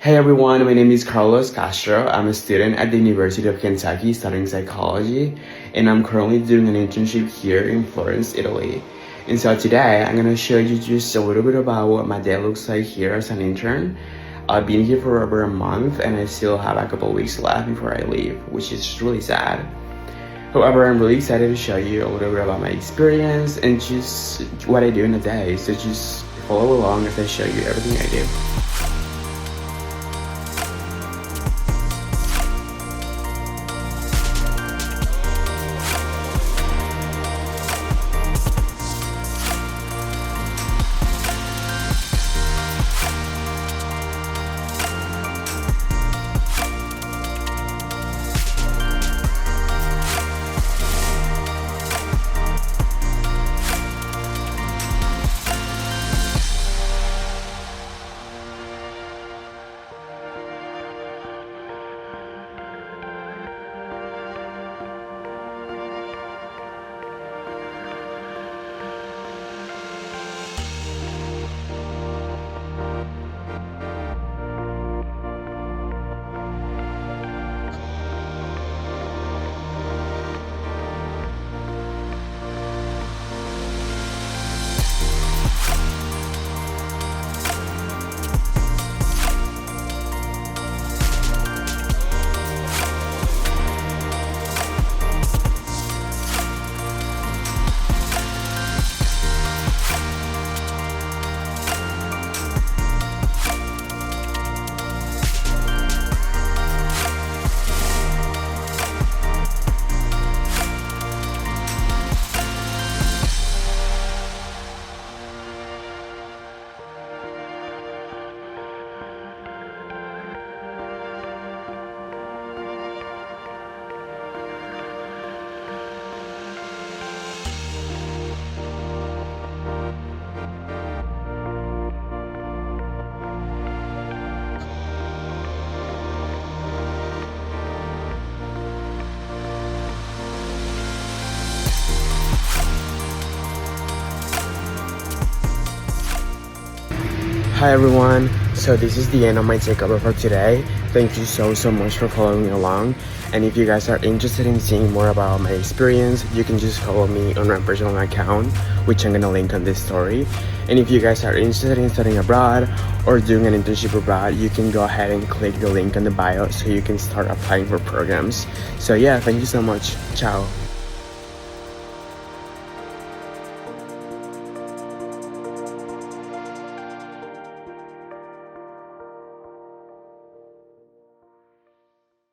Hey everyone, my name is 𝗟𝗘𝗧'𝗦. I'm a student at the University of Kentucky studying psychology, and I'm currently doing an internship here in Florence, Italy. And so today, I'm going to show you just a little bit about what my day looks like here as an intern. I've been here for over a month, and I still have a couple weeks left before I leave, which is really sad. However, I'm really excited to show you a little bit about my experience and just what I do in a day. So just follow along as I show you everything I do. Hi everyone, so this is the end of my takeover for today. Thank you so much for following me along, and if you guys are interested in seeing more about my experience, you can just follow me on my personal account, which I'm gonna link on this story. And if you guys are interested in studying abroad or doing an internship abroad, you can go ahead and click the link in the bio so you can start applying for programs. So yeah, thank you so much. Ciao.